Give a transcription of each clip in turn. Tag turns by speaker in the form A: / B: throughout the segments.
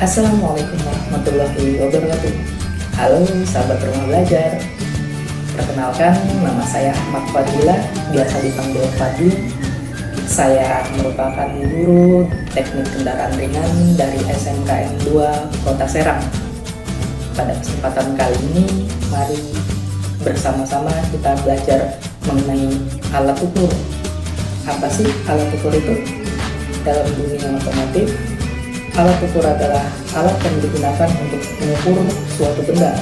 A: Assalamualaikum warahmatullahi wabarakatuh. Halo sahabat rumah belajar. Perkenalkan, nama saya Ahmad Fadilah, biasa dipanggil Fadli. Saya merupakan guru teknik kendaraan ringan dari SMKN 2 Kota Serang. Pada kesempatan kali ini, mari bersama-sama kita belajar mengenai alat ukur. Apa sih alat ukur itu? Dalam dunia otomotif, alat ukur adalah alat yang digunakan untuk mengukur suatu benda.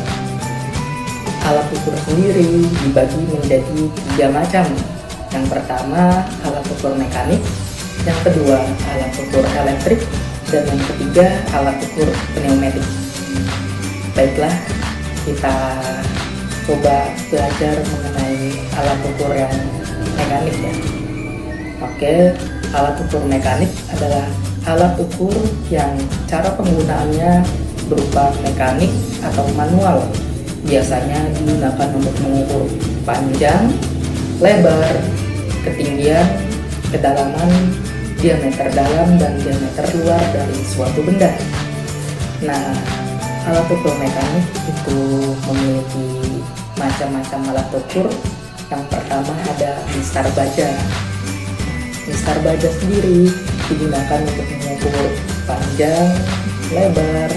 A: Alat ukur sendiri dibagi menjadi 3 macam. Yang pertama, alat ukur mekanik. Yang kedua, alat ukur elektrik. Dan yang ketiga, alat ukur pneumatik. Baiklah, kita coba belajar mengenai alat ukur yang mekanik ya. Oke, alat ukur mekanik adalah alat ukur yang cara penggunaannya berupa mekanik atau manual. Biasanya digunakan untuk mengukur panjang, lebar, ketinggian, kedalaman, diameter dalam dan diameter luar dari suatu benda. Nah, alat ukur mekanik itu memiliki macam-macam alat ukur. Yang pertama ada mistar baja. Mistar baja sendiri digunakan untuk mengukur panjang, lebar,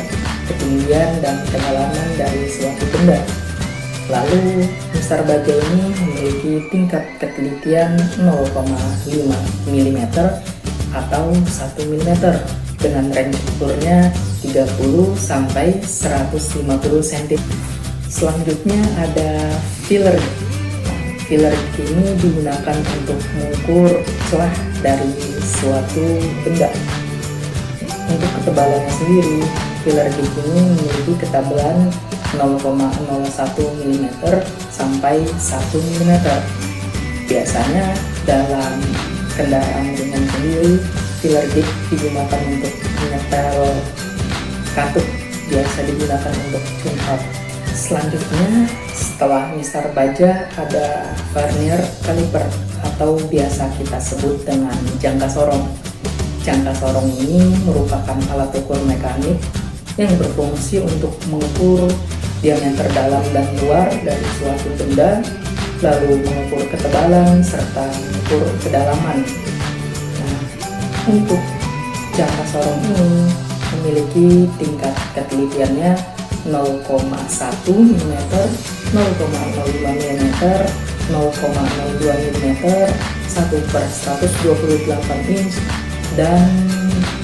A: ketinggian, dan kedalaman dari suatu benda. Lalu, mistar baja ini memiliki tingkat ketelitian 0,5 mm atau 1 mm dengan range ukurnya 30 sampai 150 cm. Selanjutnya ada filler. Filler ini digunakan untuk mengukur celah dari suatu benda. Untuk ketebalannya sendiri, filler ini memiliki ketebalan 0,01 mm sampai 1 mm. Biasanya dalam kendaraan ringan sendiri, filler digunakan untuk menyetel katup, biasa digunakan untuk tune up. Selanjutnya, setelah mistar baja ada vernier caliper atau biasa kita sebut dengan jangka sorong. Jangka sorong ini merupakan alat ukur mekanik yang berfungsi untuk mengukur diameter dalam dan luar dari suatu benda, lalu mengukur ketebalan serta mengukur kedalaman. Nah, untuk jangka sorong ini memiliki tingkat ketelitiannya 0,1 mm, 0,05 mm, 0,02 mm, 1/128 inch, dan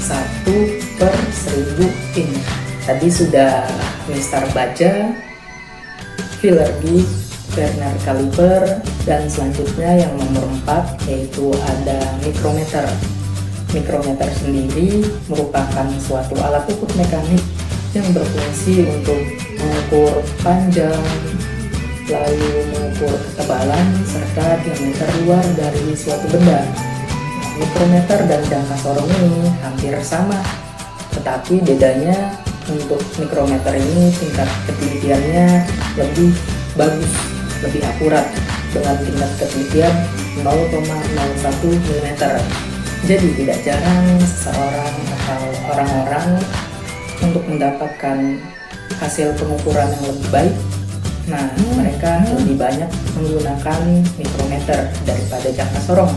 A: 1/1000 inch. Tadi sudah mistar baja, filler gig, vernier caliper, dan selanjutnya yang nomor 4 yaitu ada mikrometer. Mikrometer sendiri merupakan suatu alat ukur mekanik yang berfungsi untuk mengukur panjang, lalu mengukur ketebalan serta diameter luar dari suatu benda. Mikrometer dan jangka sorong ini hampir sama, tetapi bedanya untuk mikrometer ini tingkat ketelitiannya lebih bagus, lebih akurat dengan tingkat ketelitian 0,01 mm. Jadi tidak jarang seseorang atau orang-orang untuk mendapatkan hasil pengukuran yang lebih baik, nah mereka lebih banyak menggunakan mikrometer daripada jangka sorong.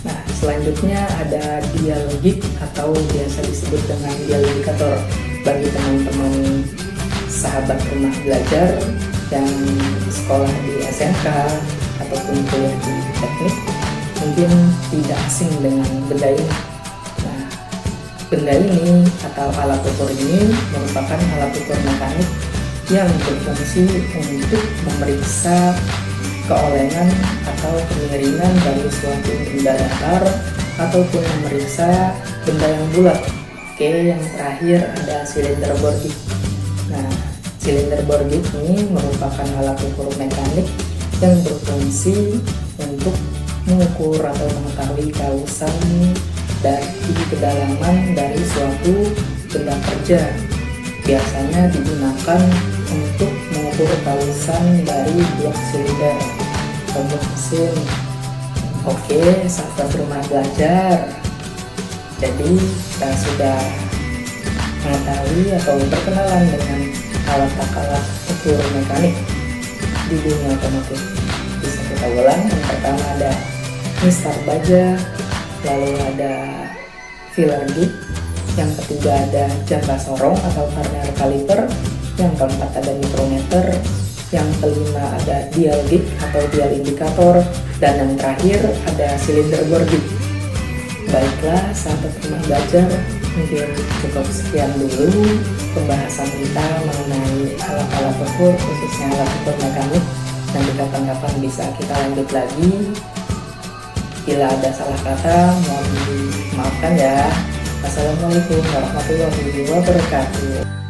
A: Nah, selanjutnya ada dial gig atau biasa disebut dengan dial indikator. Bagi teman-teman sahabat rumah belajar yang sekolah di SMK ataupun kuliah di teknik, mungkin tidak asing dengan benda ini. Benda ini atau alat ukur ini merupakan alat ukur mekanik yang berfungsi untuk memeriksa keolengan atau kemiringan dari suatu benda datar ataupun memeriksa benda yang bulat. Oke, yang terakhir ada silinder bore gauge. Nah, silinder bore gauge ini merupakan alat ukur mekanik yang berfungsi untuk mengukur atau mengetahui kausan dari kedalaman dari suatu benda kerja. Biasanya digunakan untuk mengukur kausan dari blok silinder atau blok mesin. Oke, sahabat rumah belajar, jadi kita sudah mengetahui atau berkenalan dengan alat ukur mekanik di dunia otomotif. Bisa kita ulang, yang pertama ada mistar baja, lalu ada filler gauge, yang ketiga ada jangka sorong atau Vernier caliper, yang keempat ada micrometer, yang kelima ada dial gauge atau dial indikator, dan yang terakhir ada silinder bore gauge. Baiklah sahabat rumah belajar, mungkin cukup sekian dulu pembahasan kita mengenai alat-alat ukur, khususnya alat ukur mekanik. Nanti kapan-kapan bisa kita lanjut lagi. Bila ada salah kata, mohon dimaafkan ya. Assalamualaikum warahmatullahi wabarakatuh.